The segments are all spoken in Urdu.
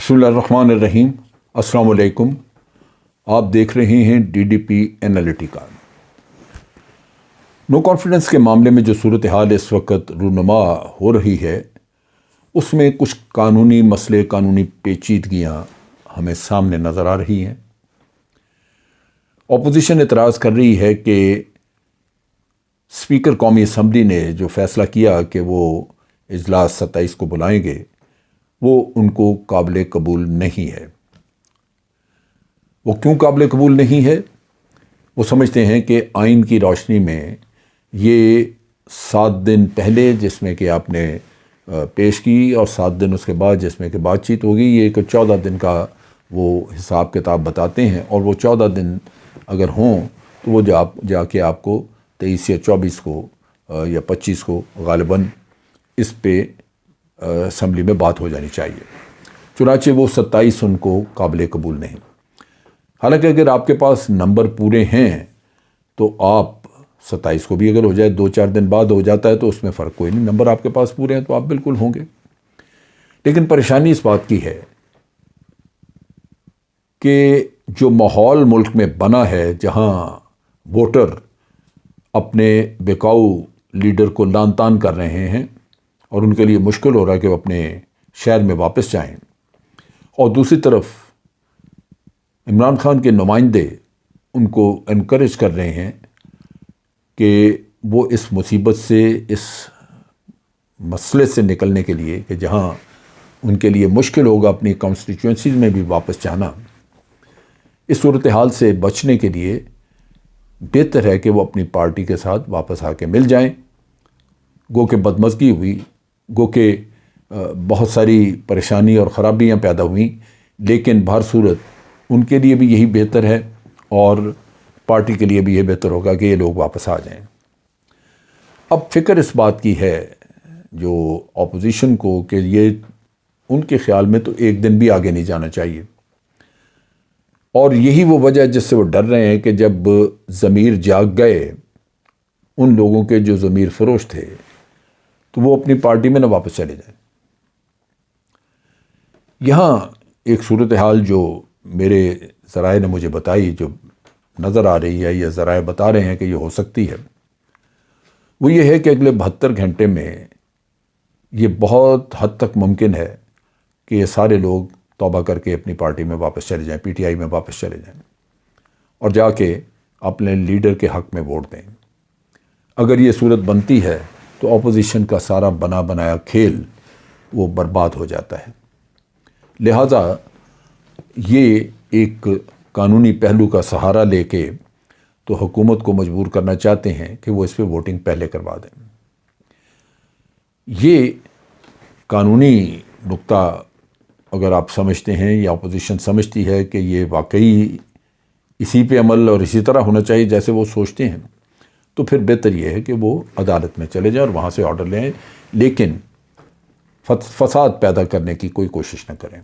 بسم اللہ الرحمن الرحیم۔ السلام علیکم۔ آپ دیکھ رہے ہیں DDP انالیٹیکا۔ نو کانفیڈنس کے معاملے میں جو صورتحال اس وقت رونما ہو رہی ہے اس میں کچھ قانونی مسئلے، قانونی پیچیدگیاں ہمیں سامنے نظر آ رہی ہیں۔ اپوزیشن اعتراض کر رہی ہے کہ اسپیکر قومی اسمبلی نے جو فیصلہ کیا کہ وہ اجلاس 27 کو بلائیں گے وہ ان کو قابل قبول نہیں ہے۔ وہ کیوں قابل قبول نہیں ہے؟ وہ سمجھتے ہیں کہ آئین کی روشنی میں یہ 7 دن پہلے جس میں کہ آپ نے پیش کی اور 7 دن اس کے بعد جس میں کہ بات چیت ہوگی، یہ ایک 14 دن کا وہ حساب کتاب بتاتے ہیں، اور وہ 14 دن اگر ہوں تو وہ جا کے آپ کو 23 یا 24 کو یا 25 کو غالباً اس پہ اسمبلی میں بات ہو جانی چاہیے۔ چنانچہ وہ 27 ان کو قابل قبول نہیں۔ حالانکہ اگر آپ کے پاس نمبر پورے ہیں تو آپ 27 کو بھی اگر ہو جائے 2-4 دن بعد ہو جاتا ہے تو اس میں فرق کوئی نہیں، نمبر آپ کے پاس پورے ہیں تو آپ بالکل ہوں گے۔ لیکن پریشانی اس بات کی ہے کہ جو ماحول ملک میں بنا ہے جہاں ووٹر اپنے بقاؤ لیڈر کو لان تان کر رہے ہیں اور ان کے لیے مشکل ہو رہا ہے کہ وہ اپنے شہر میں واپس جائیں، اور دوسری طرف عمران خان کے نمائندے ان کو انکریج کر رہے ہیں کہ وہ اس مصیبت سے، اس مسئلے سے نکلنے کے لیے کہ جہاں ان کے لیے مشکل ہوگا اپنی کانسٹیٹوئنسیز میں بھی واپس جانا، اس صورتحال سے بچنے کے لیے بہتر ہے کہ وہ اپنی پارٹی کے ساتھ واپس آ کے مل جائیں۔ گو کہ بدمزگی ہوئی، گو کہ بہت ساری پریشانی اور خرابیاں پیدا ہوئیں، لیکن بہر صورت ان کے لیے بھی یہی بہتر ہے اور پارٹی کے لیے بھی یہ بہتر ہوگا کہ یہ لوگ واپس آ جائیں۔ اب فکر اس بات کی ہے جو اپوزیشن کو کہ یہ ان کے خیال میں تو ایک دن بھی آگے نہیں جانا چاہیے، اور یہی وہ وجہ جس سے وہ ڈر رہے ہیں کہ جب ضمیر جاگ گئے ان لوگوں کے جو ضمیر فروش تھے تو وہ اپنی پارٹی میں نہ واپس چلے جائیں۔ یہاں ایک صورتحال جو میرے ذرائع نے مجھے بتائی، جو نظر آ رہی ہے یا ذرائع بتا رہے ہیں کہ یہ ہو سکتی ہے، وہ یہ ہے کہ اگلے 72 گھنٹے میں یہ بہت حد تک ممکن ہے کہ یہ سارے لوگ توبہ کر کے اپنی پارٹی میں واپس چلے جائیں، PTI میں واپس چلے جائیں اور جا کے اپنے لیڈر کے حق میں ووٹ دیں۔ اگر یہ صورت بنتی ہے تو اپوزیشن کا سارا بنا بنایا کھیل وہ برباد ہو جاتا ہے۔ لہٰذا یہ ایک قانونی پہلو کا سہارا لے کے تو حکومت کو مجبور کرنا چاہتے ہیں کہ وہ اس پہ ووٹنگ پہلے کروا دیں۔ یہ قانونی نقطہ اگر آپ سمجھتے ہیں یا اپوزیشن سمجھتی ہے کہ یہ واقعی اسی پہ عمل اور اسی طرح ہونا چاہیے جیسے وہ سوچتے ہیں، تو پھر بہتر یہ ہے کہ وہ عدالت میں چلے جائیں اور وہاں سے آرڈر لیں، لیکن فساد پیدا کرنے کی کوئی کوشش نہ کریں۔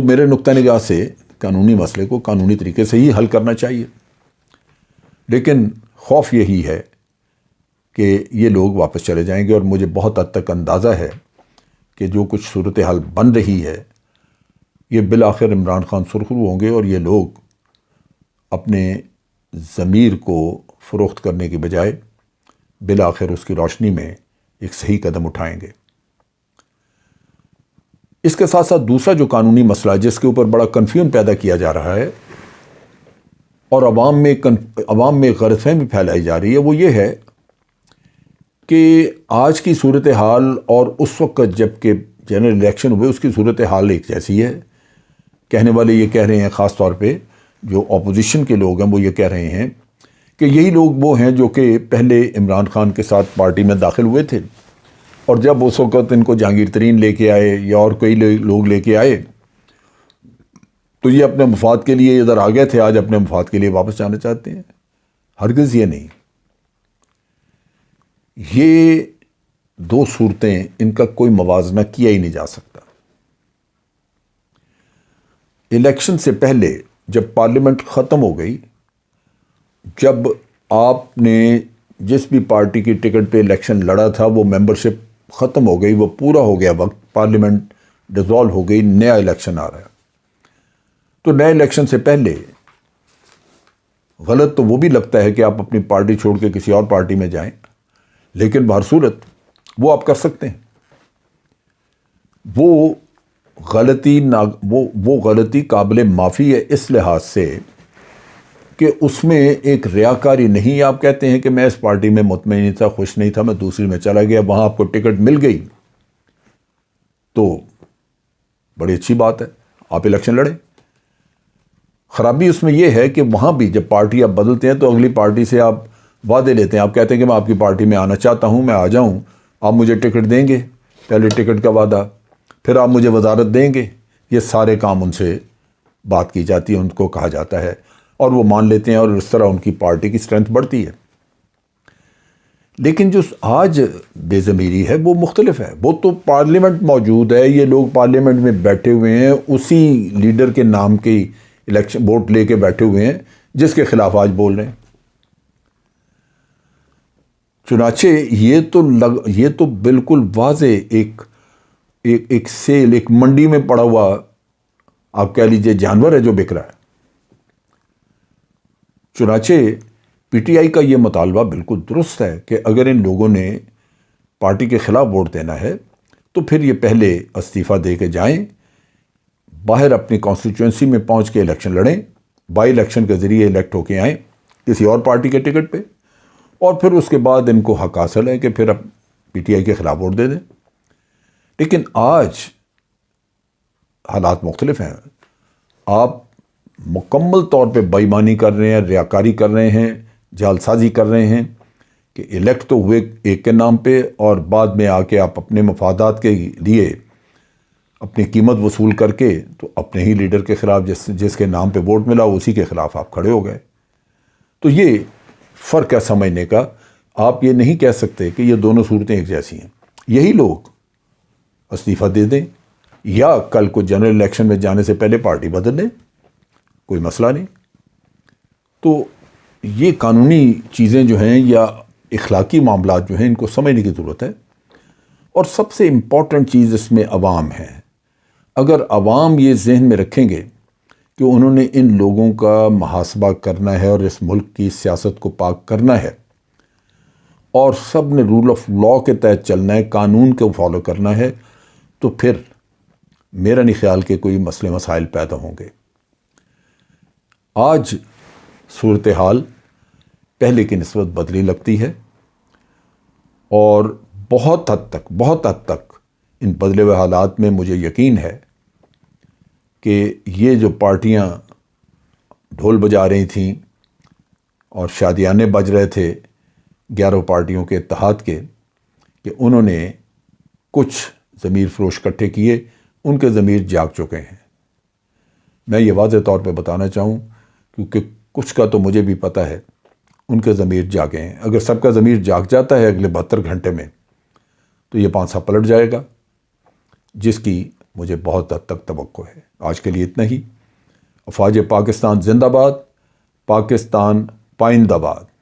میرے نقطہ نگاہ سے قانونی مسئلے کو قانونی طریقے سے ہی حل کرنا چاہیے، لیکن خوف یہی ہے کہ یہ لوگ واپس چلے جائیں گے، اور مجھے بہت حد تک اندازہ ہے کہ جو کچھ صورتحال بن رہی ہے یہ بالآخر عمران خان سرخرو ہوں گے اور یہ لوگ اپنے ضمیر کو فروخت کرنے کی بجائے بالآخر اس کی روشنی میں ایک صحیح قدم اٹھائیں گے۔ اس کے ساتھ ساتھ دوسرا جو قانونی مسئلہ جس کے اوپر بڑا کنفیوژن پیدا کیا جا رہا ہے اور عوام میں غلط فہمی پھیلائی جا رہی ہے، وہ یہ ہے کہ آج کی صورتحال اور اس وقت جب کہ جنرل الیکشن ہوئے اس کی صورتحال ایک جیسی ہے۔ کہنے والے یہ کہہ رہے ہیں، خاص طور پہ جو اپوزیشن کے لوگ ہیں وہ یہ کہہ رہے ہیں کہ یہی لوگ وہ ہیں جو کہ پہلے عمران خان کے ساتھ پارٹی میں داخل ہوئے تھے، اور جب اس وقت ان کو جہانگیر ترین لے کے آئے یا اور کئی لوگ لے کے آئے تو یہ اپنے مفاد کے لیے ادھر آ گئے تھے، آج اپنے مفاد کے لیے واپس جانا چاہتے ہیں۔ ہرگز یہ نہیں۔ یہ دو صورتیں، ان کا کوئی موازنہ کیا ہی نہیں جا سکتا۔ الیکشن سے پہلے جب پارلیمنٹ ختم ہو گئی، جب آپ نے جس بھی پارٹی کی ٹکٹ پہ الیکشن لڑا تھا وہ ممبرشپ ختم ہو گئی، وہ پورا ہو گیا وقت، پارلیمنٹ ڈیزالو ہو گئی، نیا الیکشن آ رہا ہے۔ تو نئے الیکشن سے پہلے غلط تو وہ بھی لگتا ہے کہ آپ اپنی پارٹی چھوڑ کے کسی اور پارٹی میں جائیں، لیکن بہر صورت وہ آپ کر سکتے ہیں۔ وہ غلطی قابل معافی ہے اس لحاظ سے کہ اس میں ایک ریاکاری نہیں۔ آپ کہتے ہیں کہ میں اس پارٹی میں مطمئن نہیں تھا، خوش نہیں تھا، میں دوسری میں چلا گیا، وہاں آپ کو ٹکٹ مل گئی تو بڑی اچھی بات ہے، آپ الیکشن لڑیں۔ خرابی اس میں یہ ہے کہ وہاں بھی جب پارٹی آپ بدلتے ہیں تو اگلی پارٹی سے آپ وعدے لیتے ہیں، آپ کہتے ہیں کہ میں آپ کی پارٹی میں آنا چاہتا ہوں، میں آ جاؤں، آپ مجھے ٹکٹ دیں گے، پہلے ٹکٹ کا وعدہ، پھر آپ مجھے وزارت دیں گے۔ یہ سارے کام ان سے بات کی جاتی ہے، ان کو کہا جاتا ہے اور وہ مان لیتے ہیں، اور اس طرح ان کی پارٹی کی اسٹرینتھ بڑھتی ہے۔ لیکن جو آج بے ضمیری ہے وہ مختلف ہے۔ وہ تو پارلیمنٹ موجود ہے، یہ لوگ پارلیمنٹ میں بیٹھے ہوئے ہیں، اسی لیڈر کے نام کی الیکشن ووٹ لے کے بیٹھے ہوئے ہیں جس کے خلاف آج بول رہے ہیں۔ چنانچہ یہ تو بالکل واضح ایک سیل، ایک منڈی میں پڑا ہوا آپ کہہ لیجئے جانور ہے جو بک رہا ہے۔ چنانچہ پی ٹی آئی کا یہ مطالبہ بالکل درست ہے کہ اگر ان لوگوں نے پارٹی کے خلاف ووٹ دینا ہے تو پھر یہ پہلے استعفیٰ دے کے جائیں، باہر اپنی کانسٹیچوئنسی میں پہنچ کے الیکشن لڑیں، بائی الیکشن کے ذریعے الیکٹ ہو کے آئیں کسی اور پارٹی کے ٹکٹ پہ، اور پھر اس کے بعد ان کو حق حاصل ہے کہ پھر اب پی ٹی آئی کے خلاف ووٹ دے دیں۔ لیکن آج حالات مختلف ہیں۔ آپ مکمل طور پہ بے ایمانی کر رہے ہیں، ریاکاری کر رہے ہیں، جعل سازی کر رہے ہیں کہ الیکٹ تو ہوئے ایک کے نام پہ، اور بعد میں آ کے آپ اپنے مفادات کے لیے اپنی قیمت وصول کر کے تو اپنے ہی لیڈر کے خلاف جس کے نام پہ ووٹ ملا اسی کے خلاف آپ کھڑے ہو گئے۔ تو یہ فرق ہے سمجھنے کا۔ آپ یہ نہیں کہہ سکتے کہ یہ دونوں صورتیں ایک جیسی ہیں۔ یہی لوگ استعفیٰ دے دیں یا کل کو جنرل الیکشن میں جانے سے پہلے پارٹی بدل دیں، کوئی مسئلہ نہیں۔ تو یہ قانونی چیزیں جو ہیں یا اخلاقی معاملات جو ہیں ان کو سمجھنے کی ضرورت ہے۔ اور سب سے امپورٹنٹ چیز اس میں عوام ہے۔ اگر عوام یہ ذہن میں رکھیں گے کہ انہوں نے ان لوگوں کا محاسبہ کرنا ہے اور اس ملک کی سیاست کو پاک کرنا ہے اور سب نے رول آف لاء کے تحت چلنا ہے، قانون کو فالو کرنا ہے، تو پھر میرا نہیں خیال کہ کوئی مسئلے مسائل پیدا ہوں گے۔ آج صورتحال پہلے کی نسبت بدلی لگتی ہے، اور بہت حد تک ان بدلے ہوئے حالات میں مجھے یقین ہے کہ یہ جو پارٹیاں ڈھول بجا رہی تھیں اور شادیانے بج رہے تھے 11 پارٹیوں کے اتحاد کے، کہ انہوں نے کچھ ضمیر فروش اکٹھے کیے، ان کے ضمیر جاگ چکے ہیں۔ میں یہ واضح طور پہ بتانا چاہوں کیونکہ کچھ کا تو مجھے بھی پتہ ہے، ان کے ضمیر جاگے ہیں۔ اگر سب کا ضمیر جاگ جاتا ہے اگلے 72 گھنٹے میں تو یہ پانسا پلٹ جائے گا، جس کی مجھے بہت حد تک توقع ہے۔ آج کے لیے اتنا ہی۔ افواج پاکستان زندہ باد، پاکستان پائندہ باد۔